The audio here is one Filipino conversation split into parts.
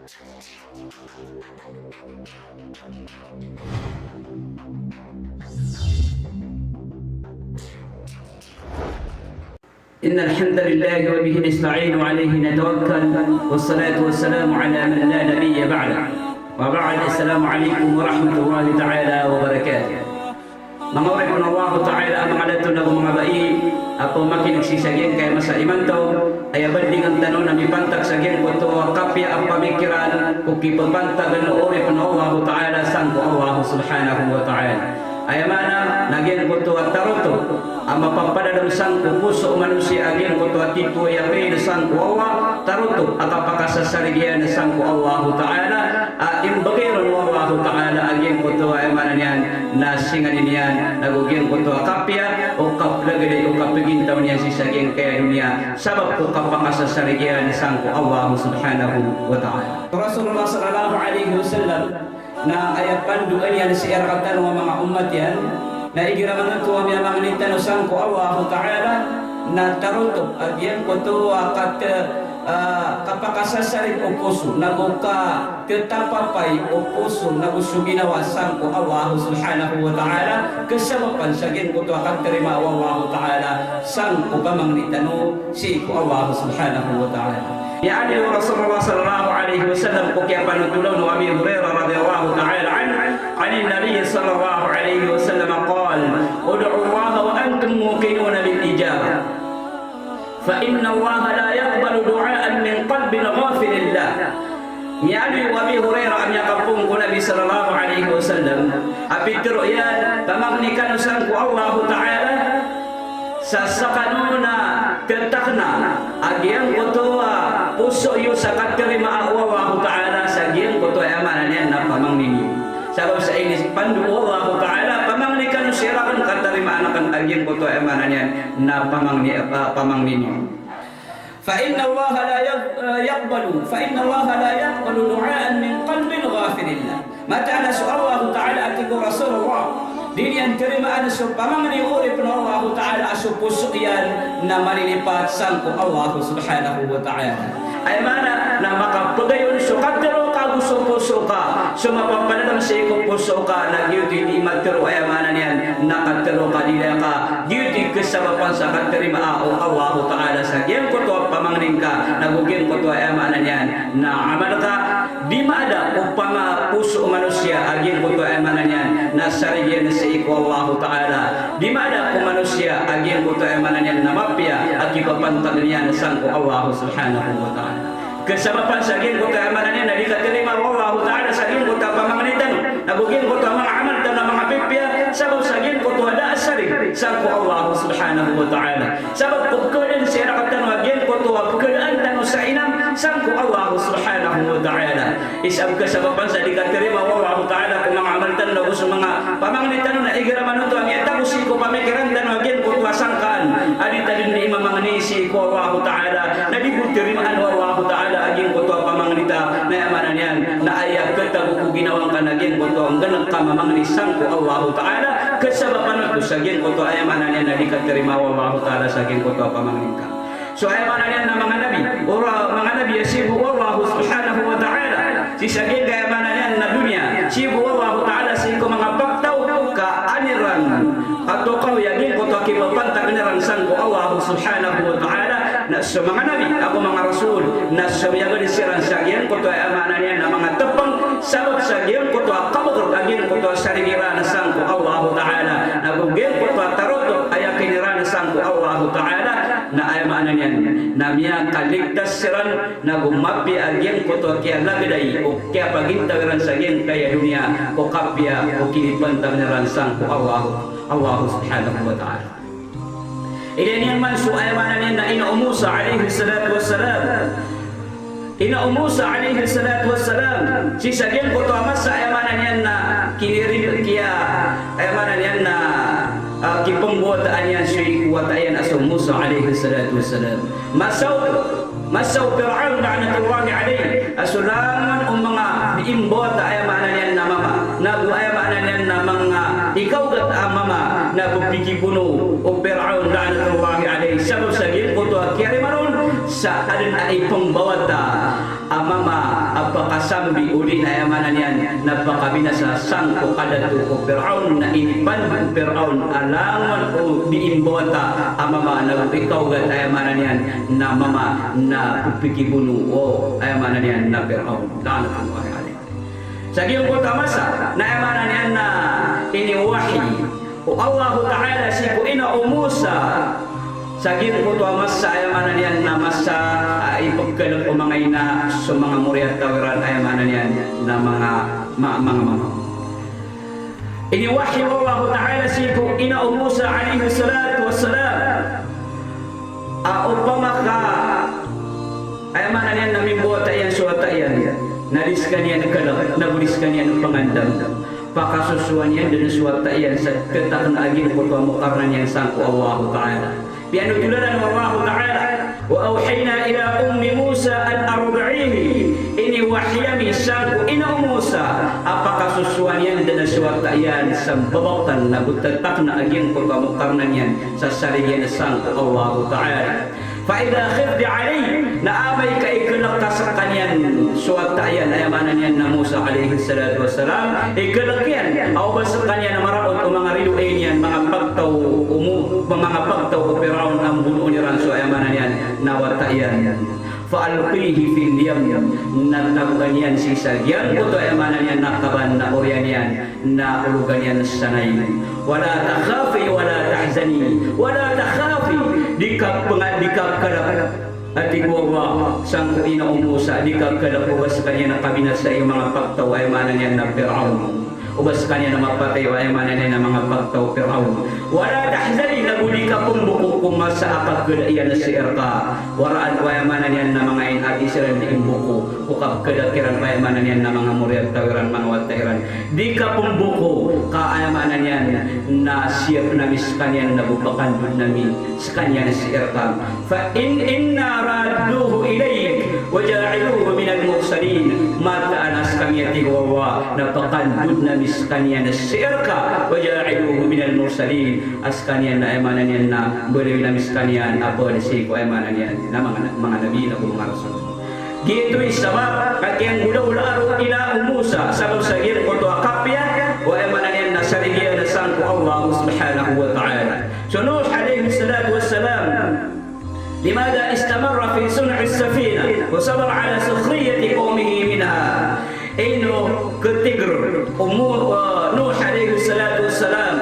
إن الحمد لله وبه نستعين وعليه نتوكل والصلاة والسلام على من لا نبي بعده وبعد. السلام عليكم ورحمة الله تعالى وبركاته. Mangaway po Allah Ta'ala ang mga dato na mga bai ako makinugsisagin kay masa imantaw ay abanding ang tanong na mipantag sagin ko ito kapya ang pamikiran kung kipapantag ang uri po na Allah Ta'ala sang ko Allah Subhanahu wa Ta'ala ay mana nagyan ko ito at taroto ang mapapadadang sang ko puso manusia agin ko ito at ito ay apay na sang ko Allah taroto at apakasasarigyan na sang ko Allah Ta'ala imbagayron mo Allah Ta'ala agin ko ito ay mana niyan nasingan niyan nagugyan ko ito kapya o kaplagay o kapigintaw niya si saging kaya niya sabab ko kapakasasarigyan sang ko Allah Subhanahu wa Ta'ala. Rasulullah sallallahu alaihi wasallam na ayat panduan yan si erakatan ng mga umat yan na igiraman ito ang mga nitano sang ko Allah Ta'ala na tarutok at yan ko ito kapakasasarin o puso naguka tetapapay o puso nagusto ginawa sang ko Allah Subhanahu wa Ta'ala kasabapan sagin ko ito akan terima Allah Ta'ala sang ko kamang nitano si ko Allah Subhanahu wa Ta'ala. Yani Rasulullah sallallahu alaihi wasallam ko kaya panutulaw no Abi Hurairah radhiyallahu ta'ala an Nabi sallallahu alaihi wasallam qala ud'u Allah wa antum muqinuna bil ijabah fa inna Allah la yaqbalu du'aan min qalbin ghafilin lah. Yani Abi Hurairah ang yakapung ko Nabi sallallahu alaihi wasallam apitro yan pamagnikan sang ko Allah ta'ala sa sakanuna tetakna agian kotoa puso yu sa katerima Allah Ta'ala sa agian kotoa amanan yan na pamangninyo sabab sa inis pandu Allah Ta'ala pamangnikan sirakan katerima anakan agian kotoa amanan yan na pamangninyo. فإن الله لا يقبل دعاء من قلب غافل الله. متى نسأل الله تعالى أتقوا رسول الله dini ang terima ana so pamangani urip na Allah Ta'ala aso puso yan na malilipat sang ko Allah Subhanahu wa Ta'ala ay mana na makapagayon so katero ka gusto puso ka so mapapaladang sa iko puso ka na gyuti di matero ay mana niyan nakatero ka nila ka gyuti kasabapan sa katerima Allah Ta'ala sa yan ko to pamangning ka nagugin ko to ay mana niyan na amal ka di maada upang puso manusia agin ko to ay mana niyan na sarigyan sa iko Allah Ta'ala di mana ko manusia agin ko to ay mana niyan na mapya at ipapantag niya sang ko Allah Subhanahu wa Ta'ala kasabapan sa agin ko to ay mana niyan na di katerima Allah Ta'ala sa agin ko to pamangnitan nagugin ko to mga amal na mga pipya sabab sa agin ko to ada asarig sang ko Allah Subhanahu wa Ta'ala sabab pagkulan siya nakatan agin ko to pagkulan tano sa inam sang ko Allah Subhanahu wa Ta'ala isab kasabapan sa di katerima Allah Ta'ala kung mga amal tan na gusto mga pamangnitan na igaraman ito ang itabusin ko pamikiran dan agin ko to asangkan adita din ni imamangnisi ko Allah Ta'ala na di butirimaan Allah Ta'ala agin ko to pamangnita na amanan yan na ayag katago ko ginawang kanagin ko to ang ganang kamamangnisang ko Allah Ta'ala kasabapan ko sa agin ko to ay amanan yan na di katerima Allah Ta'ala sa agin ko to pamangnita so ay amanan yan na mga nabi mga nabi yasibu Allah Subhanahu wa Ta'ala si sagin kaya amanan yan na dunia sibu Allah Ta'ala sa iko mga baktaw ka aniran ato kaw yagin ko to kipapantag aniran sang ko Allah Subhanahu wa Ta'ala na sa mga nabi ako mga rasul na sa yaga di siran sagyan ko to ay amanan yan na mga tepang sabab sagyan ko to kabukot agin ko to sarigirana sang ko Allah Ta'ala na gugin ko to tarotot ay kinirana sang ko Allah Ta'ala na ay amanan yan na miya kaligtas siran na gumapi agin ko to kaya lagday o kaya pagintawiran sagyan kaya dunia o kapya o kinipantag niran sang ko Allah Subhanahu wa Ta'ala. Ilan man suaymanan niya na ina Musa alaihi salatu wassalam ina Musa alaihi salatu wassalam si sagyan ko to amas sa aymanan niya na kinirin kiya aymanan niya na kipambuatan niya siya kuwatayan aso Musa alaihi salatu wassalam masaw Fir'aun la'natullahi alaihi asulaman mga imbota aymanan niya na mama nagu aymanan niya na mga ikaw gat mama na bupiki puno o Fir'aun la'natullahi alaihi sabab sagin ko to kaya maron sa adin ay pangbawata amama apakasambi uli na yamanan yan napakabinasa sangko kadatu ko Fir'aun na inipan ko Fir'aun alangan o diimbota amama na ikaw gat ayamanan yan na mama na pupikibunu o ayamanan yan na Fir'aun lanatullahi alaihi sa giyong ko tamasa na ayamanan yan na iniwahi o Allah Ta'ala si ko ina o Musa sagin po to masa ayamanan yan na masa ipagkalap o mga ina sa mga muriat tawiran ayamanan yan na mga iniwahi wa Allah Ta'ala si ko ina o Musa alaihi salatu wassalam upamaka ayamanan yan na mimbuata yan suwata yan naliskan yan kalap nabuliskan yan pangandam pakasusuan yan dan suwata yan sa ketak na agin po to mukarnan yan sangko Allah Ta'ala بأن تلنا الله تعالى وأوحينا إلى أم موسى أن أرضعيه إني وحيامي سانكو إن موسى apakah sesuanian dan suwatayan sambabatan na butatakna agin ko kamukarnan yan sa sariyan sangko Allah Ta'ala فإذا خفت عليه نأمي كإكلق تسقنيا suwatayan ayamanan yan na Musa alaihi salatu wassalam ikalakyan o basaqanyan na maraot o mga riluin yan mga pagtaw mga pagtaw o Fir'aun ang bunuon ni Ranso ayamanan yan na watayan fa'alqihi fil yam natabugan yan si sagyan o to ayamanan yan nakaban na oryan yan na ulugan yan sanay wala takhafi wala tahzani wala takhafi dikap kalap at iguwa sang ina o Musa di kagkalap ubas kanya na kabinas sa iyong mga pagtaw ay manan yan na Fir'aun ubas kanya na mapatay ay manan yan na mga pagtaw Fir'aun wala tahzani naguli ka pong buko kumasa apag iyan na si Erka waraan ay manan yan na mga inat Israel di imbuko kukap kadakiran ay manan yan na mga muriat tawiran mga watairan di ka pong buko ka ay manan yan na siyap na miskanyan na bubakan namin sa kanya na si Erka fa inna radduhu ilayk waja'iluhu minal mursalin mataanas kami atiwawa napakandud na miskanya na sirka waja'iluhu minal mursalin askanya na emanan yan na beliau na miskanya apa na siko emanan yan na mga nabi na mga rasul gitu isabab kakiyang gula-ula araw ila Musa sabab sagir ko to akapya wa emanan yan na sariliya na sangko Allah subhanahu wa ta'ala so Nuh alayhi salatu wassalam لماذا استمر في صنع السفينة وصبر على سخرية قومه منها إنه كتجر أمور نوح عليه الصلاة والسلام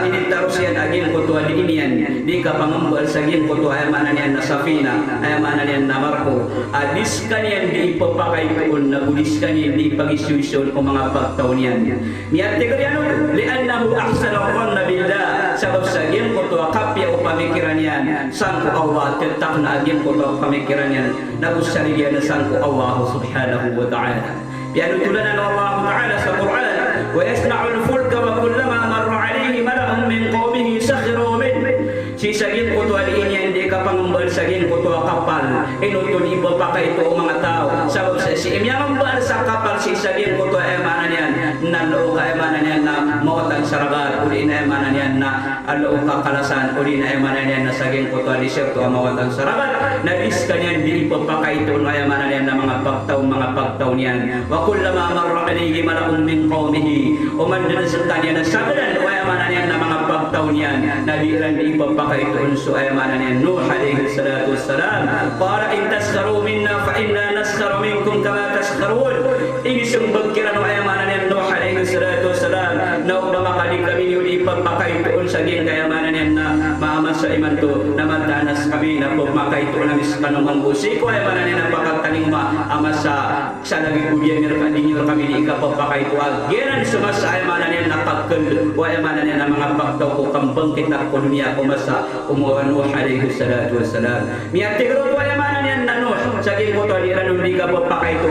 ini tarusian agin kutua di inian di kapangambal sagin kutua ayamanan yan na safina ayamanan yan na marko adiskan yan di ipapakai kun nagudiskan yan di ipag-isyusyon o mga pagtaon yan niyatigor yan liannahu ahsana dhanna billah sabab sagin kutua kapya o pamikiran yan sangko Allah tetap na agin kutua pamikiran yan nagusari yan na sangko Allah subhanahu wa ta'ala yan utulanan Allah ta'ala sa Quran wa yasna'ul fulka wa kullama marra alayhi mala'un min qawmihi sakhiru min si sagin kutua di ini hindi ka pangambal sagin kutua kapal inutun ipapakai ito mga tao sabab sa si imyang ambal sa kapal si sagin kutua emanan yan na loo ka emanan yan na mawatang saragat uli na emanan yan na loo ka kalasan uli na emanan yan na sagin kutua di siyerto mawatang saragat na iskan yan di ipapakai ito na emanan yan na mga pagtaw niyan wa kullama marra alayhi mala'un min qawmihi o man din sa kanya na sabalan o emanan yan na mga pagtaw niyan na di rin ipapakai ito unso ayamanan yan Nuh alayhi salatu wassalam qala in taskharu minna fa inna naskharu minkum kama taskharun ini sembag kira no ayamanan yan Nuh alayhi salatu wassalam na umamakali kami yung ipapakai ito unsa din kayamanan yan na maamasa iman to na matanas kami na pumakai ito na miskanong ang busi ko ayamanan yan na pakataling maamasa sa lagi kudian nyo kami di ikapapakai ito agiran sumasa ayamanan yan na pagkal o ayamanan yan na mga pagtaw ko kambangkit na dunia kumasa umuwan Nuh alayhi salatu wassalam miyatigro to ayamanan yan na Nuh saging ko to aliran ng liga po pakay to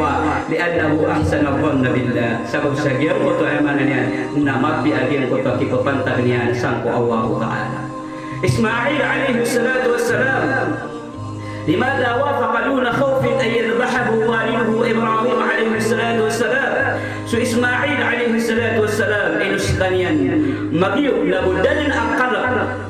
liannahu ahsana dhanna billah sabab sagir ko to ayamanan yan na mabiagin ko to kipapantag niya sangko Allah Ta'ala Ismail alayhi salatu wassalam لماذا وافق دون خوف أن يذبحه والده إبراهيم عليه الصلاة والسلام سو إسماعيل عليه الصلاة والسلام إنسكانيان مغيو لابدن أقل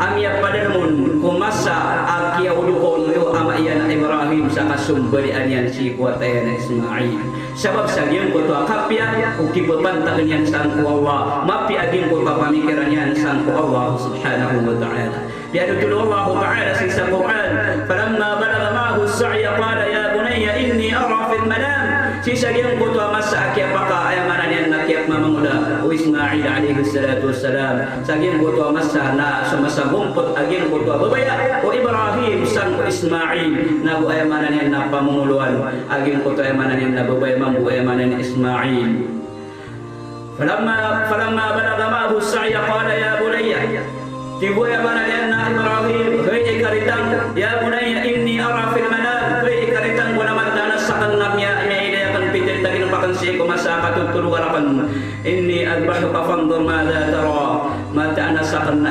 أم يبدنمون كمسا أكيا ودقون أم إيانا إبراهيم Ibrahim sa kasumbalian yan si kuwatayan na Ismail. Sebab sagyang ko to akapya o kipabantakan yan saan ko Allah. Mapi aging ko pamikiran yan saan ko Allah subhanahu wa ta'ala. Piano tulo Allah ta'ala sa Quran. Falamma balaga ma'ahu as-sa'ya qala ya bunayya inni ara fil manam. Si sagyang ko to masa akya baka ayamanan yan nakiyak mamangula o Ismail alaihi salatu wassalam. Sagyang ko to masa na sumasabumpot aging ko to babaya o Ibrahim sang ko Ismail na bu ayamanan yan na pamunguluan aging ko to ayamanan yan na babaya mambu ayamanan Ismail. Falamma balaga ma'ahu as-sa'ya qala ya bunayya tibu ayamanan yan na Ibrahim hay ikaritang ya bunayya inni ara fil manam hay ikaritang ko naman danas sa kanamya pitin tagin pakan si ko masaka tutulugarapan inni adbahuka fanzur madza tara mata nasakan na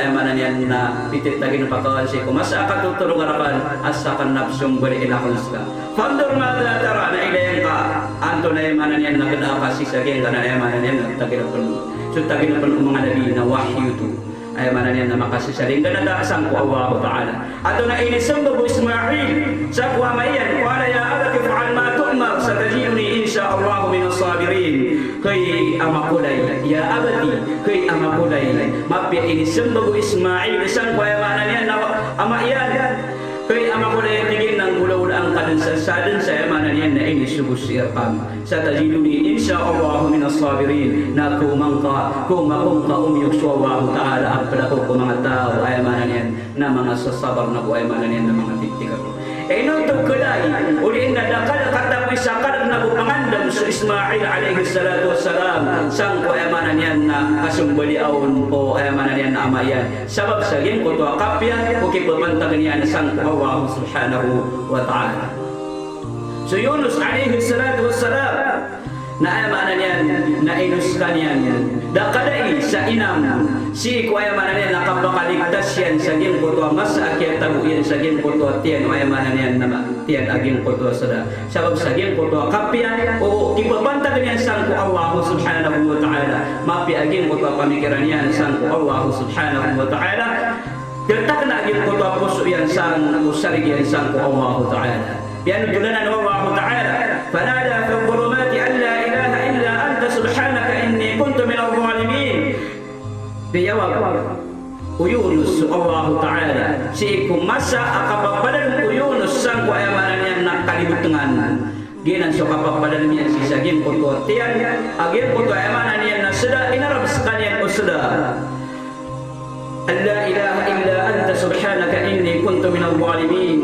emanan yan na pitin tagin pakan si ko masaka tutulugarapan asakan nafsum bari ilakhus ka fanzur madza tara na ilayan ka anto na emanan yan na kada kasi saging kana emanan yan tagin pa mga nabi na wahyu tu ay mana niya na makasisaling ganadaasan ko Allah Ta'ala. Ato na inisamba po Ismail sa kuwamayan wala ya abati fa'al ma tu'mar satajiduni insya Allah min as-sabirin kay amakulay ya abati kay amakulay mapya inisamba po Ismail isang kuwamana niya na amayan kay amakulay tigin ng ulaw ang kadansasadan sa emanan niya na inisubos irkam satajiduni insya Allah min as-sabirin na kumangka umiyok sa Allah Ta'ala apala ko mga tao ay emanan niya na mga sasabar na po ay emanan niya na mga tiktikap inutog kulay uliin na dakal katapoy sakal na bupangandam sa Ismail alaihi salatu wassalam sang ko emanan niya na kasumbaliaon o emanan niya na amayan sabab saging ko to akapya o kipabantagan niya na sang ko Allah subhanahu wa ta'ala. So Yunus alaihi salatu wassalam na ayamanan yan na inuskan yan dakadai sa inam si ko ayamanan yan nakapakaligtas yan sa gin ko to mas akyat tabu yan sa gin ko to tiyan o ayamanan yan na tiyan aging ko to sada sabab sa gin ko to kapya o kipabantagan yan sang ko Allah subhanahu wa ta'ala mapi aging ko to pamikiran yan sang ko Allah subhanahu wa ta'ala Gertak na aging ko to puso yan sang usarig yan sang ko Allah ta'ala yan tulanan Allah ta'ala fanada fi dhulumati an la ilaha illa anta subhanaka inni kuntu min adh-dhalimin dijawab Yunus Allah Ta'ala si kumasa akapapadan Yunus sang ko ayamanan yan nakalibutangan ginan so kapapadan niya si sagim ko to tiyan agin ko to ayamanan yan na sada inarab sekalian usda la ilaha illa anta subhanaka inni kuntu min adh-dhalimin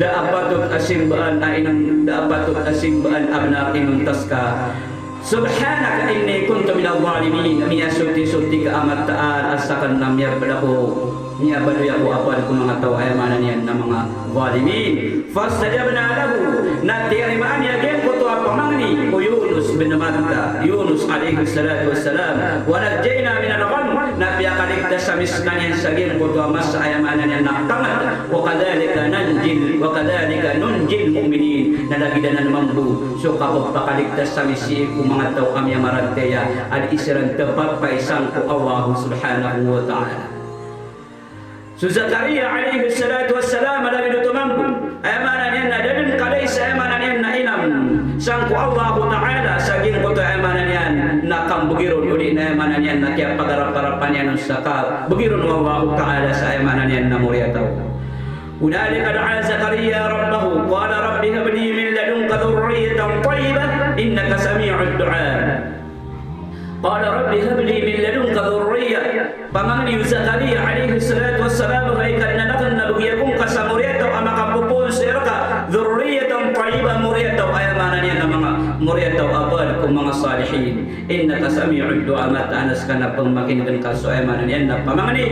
daapatot asimbaan ainang daapatot asimbaan abna inun taska subhanaka inni kuntu minadh dhalimin miya sulti ka amat taal asakan namya balako niya baduy ako apal ko mga tao ay manan yan na mga zalimin fastajabna lahu natirimaan niya gen ko to pamangni o Yunus bin Matta Yunus alaihi salatu wassalam wa najayna min al-gham nabiya kaligtas sa miskan yan sa gen ko to mas ay manan yan nakatangat wa kadhalika nunjil mu'minin nalagidan mambu so kapag pakaligtas sa misi ko mga tao kami maragteya al isran tepat pa isang ko Allah subhanahu wa ta'ala. So Zakaria alaihi salatu wassalam ala binutumambu ayamanan yan na dadin kalay sa ayamanan yan na inam sang ko Allah Ta'ala saging ko to ayamanan yan na kambugiron uli na ayamanan yan na kaya pagarap-parapan yan sa bugiron Allah Ta'ala sa ayamanan yan na muriyataw. هنالك دعا زكريا ربه قال رب هب لي من لدنك ذرية طيبة إنك سميع الدعاء قال رب هب لي من لدنك ذرية فمغني زكريا عليه الصلاة والسلام فإذا نلقن بغيكم كسمرية أما كبقون سيرك ذرية طيبة مرية أيمانا ينمى مرية أبالكم مع الصالحين إنك سميع الدعاء ما تأنس كان پمكين كن كسو أيمانا ينمى فمغني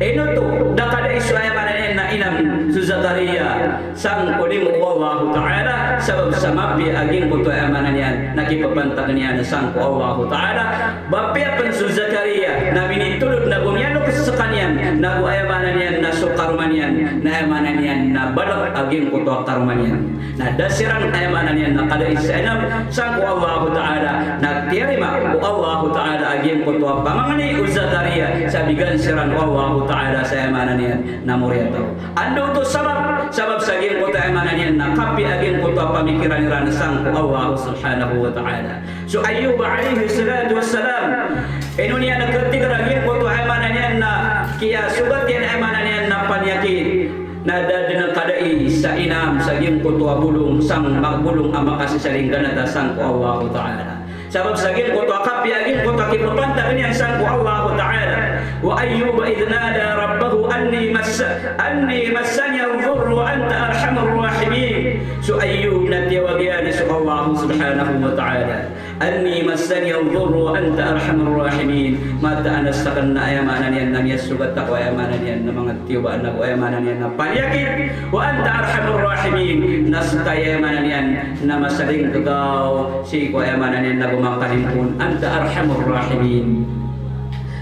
إنو تو دقد إسو أيمانا inam Zakaria sang kuling Allah Ta'ala sebab samapi aging kutu amanan yan nakipabantakan yan sang Allah Ta'ala bapia pensu Zakaria nabi ni tulud na bumyano kesekan yan na bu amanan yan na sukarman yan na amanan yan na balak aging kutu karman yan na dasiran amanan yan na kada isanam sang Allah Ta'ala nagtirima Allah Ta'ala aging kutu pamangani Zakaria sabigan siran Allah Ta'ala sa amanan yan na muriyataw Ando to sabab saging ko tayo mananian na kapi aging ko to pamikiran nila sang ko Allah subhanahu wa ta'ala. So Ayub alayhi salatu wassalam inunya nagkatigar aging ko to ay mananian na kaya sugat yan ay mananian na panyakit na dadina kadai sa inam saging ko to bulong sang magbulong ama kasi saling ganata sang ko Allah ta'ala. Sabab saging ko to kapi aging ko to kipapanta kaniyan sang ko Allah ta'ala. Wa Ayyub idh nada rabbahu anni massani al-dhurr wa anta arhamur rahimin. So Ayyub natiwagyan sa Allah subhanahu wa ta'ala. Anni massani al-dhurr wa anta arhamur rahimin. Mata anasakan na ayamanan yan na miyasugat ako ayamanan yan na mga tiyubaan ako ayamanan yan na panyakit. Wa anta arhamur rahimin. Nasutay ayamanan yan na masaling kagaw. Siko ayamanan yan na gumakalimun. Anta arhamur rahimin.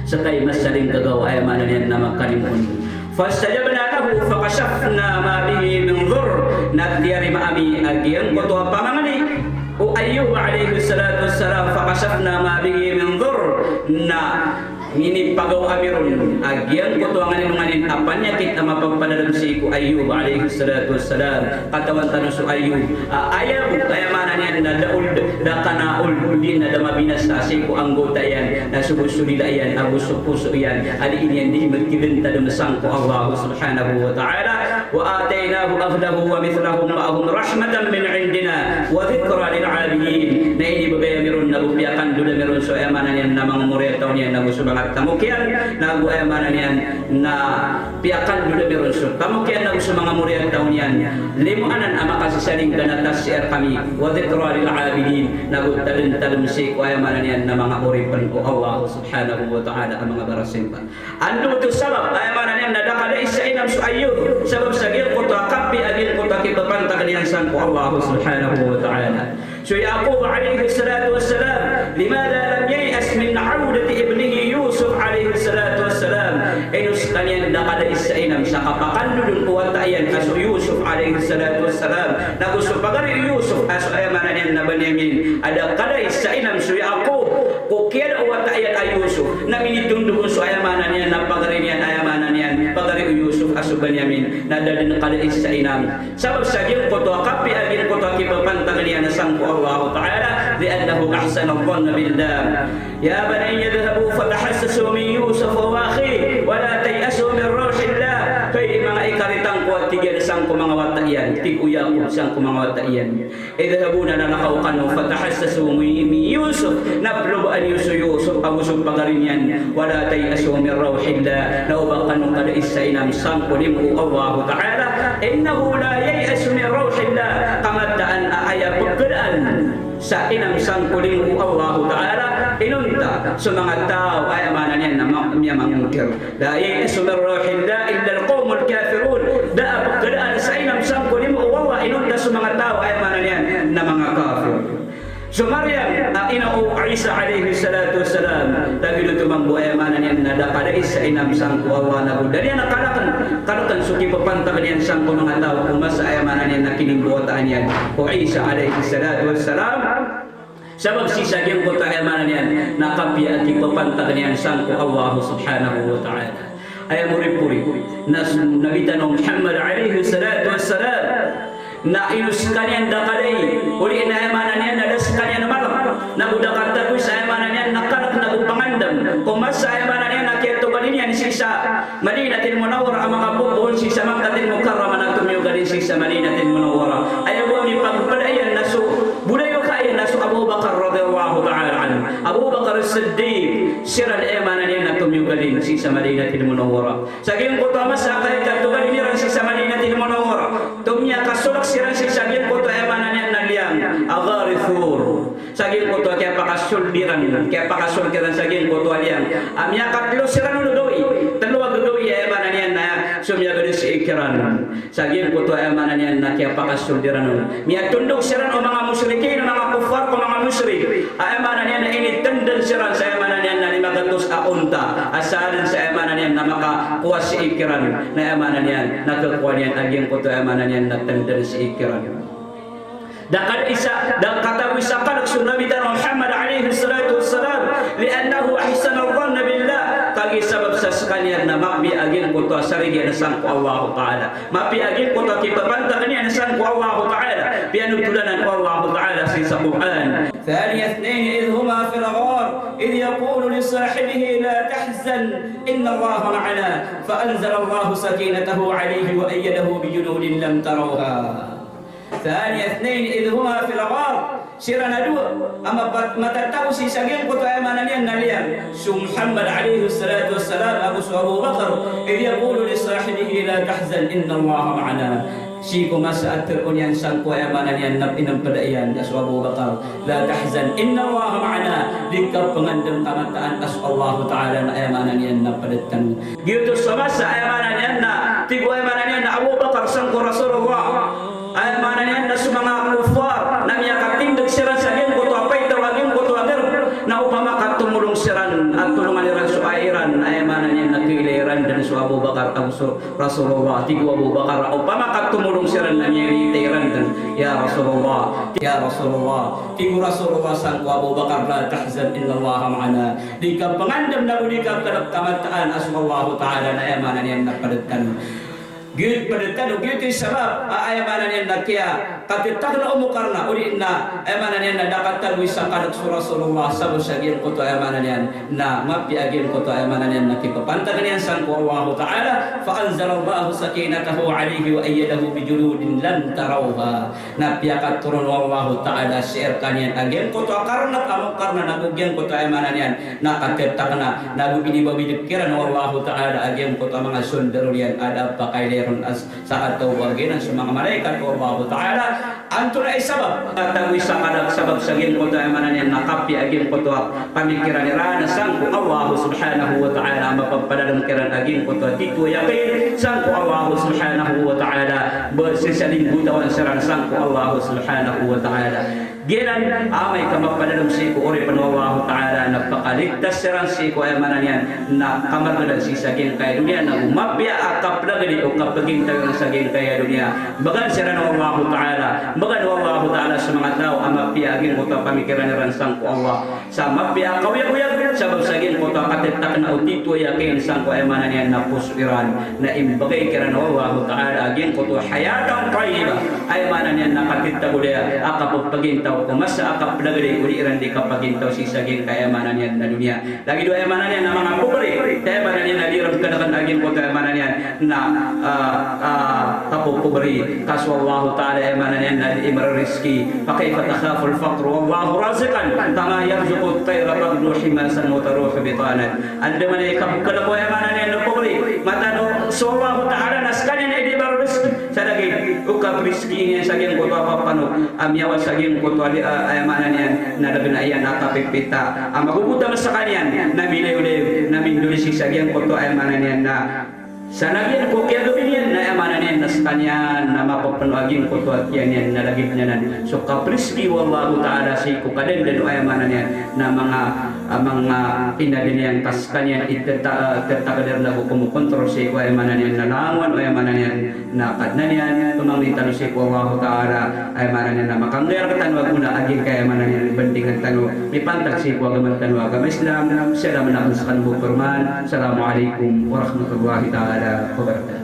Sakay masaling gagawa ay manan na magkalimun. Fastajabna lahu fakashafna ma bihi min dhurr. Nagdiyari maami agiyang ko to pamangani. O Ayyub alayhi salatu wassalam fakashafna ma bihi min dhurr na ini pagaw amirun agyan ko to ang nganin apanyakit na mapagpadalam si ko Ayyub alayhi salatu wassalam katawan tanong so Ayyub ayaw kayamanan yan na daul da kanaul din na damabinas na si ko anggota yan na subusudila yan abusupuso yan aliin yan di magkibenta dumasang ko Allah subhanahu wa ta'ala wa ataynahu ahlahu wa mithlahum ma'ahum rahmatan min indina wa dhikra lil abidin na ini bagay amirun na lupiakan dula meron so ayamanan yan na mga muretaw niyan na gusto tamukian na ayamanan yan na piakan dulu meron so tamukian na sa mga muriang taon yan limuanan ama kasisaling ganatas siya kami wa dhikra lil abidin na talin si ayamanan yan na mga uripan o Allah subhanahu wa ta'ala ang mga barasimpa ando to sabab ayamanan yan na dakala isa inam so Ayyub sabab sagil ko to kapi agil ko to kipapanta kaniyan sang ko Allah subhanahu wa ta'ala. So Yaqub alayhi salatu wassalam limadha lam yay'as min 'audati ibnihi Yusuf alayhi salatu wassalam inus kaniyan dakala isa inam sa kapakandudun ko watayan aso Yusuf alayhi salatu wassalam na gusto pagari Yusuf aso ayamanan yan na Benyamin ada kada isa inam so Yaqub ko kaya watayan ay Yusuf na minitundukon so ayamanan yan na pagari yan ayamanan yan pagari Yusuf aso Benyamin na dalin kada isa inam sabab sagil ko to kapi agil ko to kipapanta kaniyan sang ko Allah ta'ala li'annahu ahsana adh-dhanna billah ya bani yadhhabu fatahassasu min Yusuf wa akhihi wa la tayasu min ruhillah kay mga ikaritang ko at tigyan sang ko mga wataiyan tiguya ko sang ko mga wataiyan idhabuna na nakaukan fatahassasu min Yusuf nablubaan Yusuf agusog pagarinyan wa la tayasu min ruhillah naubakan kada isainam sang ko limu Allah ta'ala innahu la yayasu min ruhillah kamadaan aaya pagkadaan sa inang sangkuling Allah Ta'ala inunta sa mga tao ay amanan yan na miyamangkir la yayasu min ruhillah illa al-qawmul kafirun da pagkadaan sa inang sangkuling Allah inunta sa mga tao ay amanan yan na mga kafir. So Maryam inau Isa alayhi salatu wassalam dahil tumanggo ay amanan yan na dakala isa inam sang ko Allah na buddha yan nakalakan suki papantakan yan sang ko mga tao kung mas ay amanan yan na kinimbuotaan yan ko Isa alayhi salatu wassalam sabab sisagyan ko tayo amanan yan nakapi at ipapantakan yan sang ko Allah subhanahu wa ta'ala ay muri-puri na nabitan ng Muhammad alayhi salatu wassalam na inus kanian dakalay uli inaemanan yan na das kanian malam na budakan tagoy sa emanan yan nakalak na upangandam kung mas sa emanan yan nakito ganin yan sisa Madinatil Munawwara ang mga bubuhon sisa Makkatil Mukarrama na tumiyugarin sisa Madinatil Munawwara ayaw mo ni pagpadayan na so budayo kaya na so Abu Bakar radhiyallahu ta'ala anhu Abu Bakar as-Siddiq siral emanan yan na tumiyugarin sisa Madinatil Munawwara saging ko tamas sa kaya katugarin yan sisa Madinatil Munawwara tumya kasulak siran si sagil ko to emanan yan naliyang agharithur sagil ko to kaya pakasuldiran kaya pakasuldiran sagil ko to aliyang amya katlo siran ulodoy talo agdoy emanan yan na sumya gadis ikiran sagil ko to emanan yan na kaya pakasuldiran miya tundok siran o mga musyrikin mga kufar ko mga musyrik emanan yan na initendel siran sa emanan yan na 500 aunta asalin sa emanan yan na makakuha si ikiran na emanan yan nakakuha yan aging ko to emanan yan na tendel si ikiran dakal isa kata wisaqal sunnabitan Muhammad alaihi salatu wassalam li'annahu ahsana adh-dhanna billah kagi sabab sa sekalian na mapi agin ko to sarili na sang ko Allah Ta'ala. Mapi agin ko to kipabanta kanya na sang ko Allah Ta'ala. Pianutulanan ko Allah Ta'ala sa Quran. ثاني اثنين إذ هما في الغار إذ يقول لصاحبه لا تحزن إن الله معنا فأنزل الله سكينته عليه وأيده بجنود لم تروها. ثاني اثنين إذ هما في الغار sirana dua ama matatau si saging ko tayo mananian nalian su Muhammad alaihi salatu wassalam Abu Bakar idh yaqulu li sahibihi la tahzan inna Allah ma'ana si ko masaat terunian sang ko ay mananian nap inang padaian as Abu Bakar la tahzan inna Allah ma'ana dikap pengandam tamataan as Allah Ta'ala na ay mananian na padatan gitu sama sa ay mananian na tigo ay mananian na Abu Bakar sang ko Rasulullah ay mananian na sa mga kufar na miyakatindag siran sa akin ko to apay tawagin ko to agar na upama katumulong siran at tulungan niran sa airan ay mananian na kiliran dan sa Abu Bakar ang Rasulullah tigo Abu Bakar upama katumulong siran na miyaritiran dan ya Rasulullah tigo Rasulullah sang ko Abu Bakar la tahzan inna Allah ma'ana di ka pangandam na unikap kamataan as Allah Ta'ala na ay mananian na padatan Gid padatan gid sabab ayamanan yan nakiya katitak na umukarna uli na ayamanan yan na dakatan wisang kanak Rasulullah sa musagin ko to ayamanan yan na mapiagin ko to ayamanan yan nakipapantagan yan san ko Allah Ta'ala fa anzalallahu sakinatahu alayhi wa ayyadahu bijuludin lam tarawha napiakat turun Allah Ta'ala share kanyan agin ko to karna amukarna nagugyan ko to ayamanan yan nakatitak na nagubini babidikiran Allah Ta'ala agin ko to mga sundaro yan ada pakay sa atawaginan sa mga malaikat o Allah Ta'ala anto na isabab tagwi sa kadag sabab sa gin ko to ay manan yan nakapi agin ko to pamikiran ni rana sang ko Allah Subhanahu wa Ta'ala mapagpadalang kiran agin ko to tito yakin sang ko Allah Subhanahu wa Ta'ala bersisalin butawan siran sang ko Allah Subhanahu wa Ta'ala ginan amay kamapadalang si ko ori panu Allah Ta'ala napakaligtas siran si ko ay manan yan na kamargadan si saging kay dunia na umabya akap na gani o kapaging tayo ng saging kaya dunia bagan siya ng Allah Ta'ala bagan Allah Ta'ala sa mga tao ang mapiagin ko ito pamikiran na ransang ko Allah sa mapiag kawiyag-uyag sa magsagin ko ito katitak na utito yakin sang ko ay manan yan na pusiran na imbagay kiran ng Allah Ta'ala agin ko ito hayatang ta'iba ay manan yan na katitak ulit akapagpaging tao kumasa akaplagay uliran di kapaging tao si saging kaya manan yan na dunia lagi doon ay manan yan na mga kubri kaya manan yan na dirang kanakan agin ko ito ay manan yan na tapukubri kaswa Allah Ta'ala ay manan yan na imar rizki pakaifa takhafu al-faqr wallahu raziqan kama yarzuqu at-tayra taghdu himasan wa taruhu bitanan anda man ikabukala ko ay manan yan na kubri matano so Allah Ta'ala naskanin ay di bar rizki sa lagi ukab rizki niya saging ko to papano amyawa saging ko to ay manan yan na nabinayan nakapipita ang magubuta sa kanyan na binayuli na mindulisi saging ko to ay manan yan na sa lagyan ko kaya gawin yan na amanan yan nas kanyan na mapapanuagin ko to at yan na lagyan niya nan so kapriski wallahu Ta'ala si ko kaden den ay amanan yan na mga pinadin yan tas kanyan itatakader na ko kumukontrol si ko ay amanan yan na langon ay amanan yan na kadnan yan tumangnitan si ko wallahu Ta'ala ay amanan yan na makangayar katanwag muna aging kaya amanan yan bandingan tanwag may pantag si ko agaman tanwag Islam salamat na sa kanubog perman Assalamualaikum warahmatullahi ta'ala wabarakatuh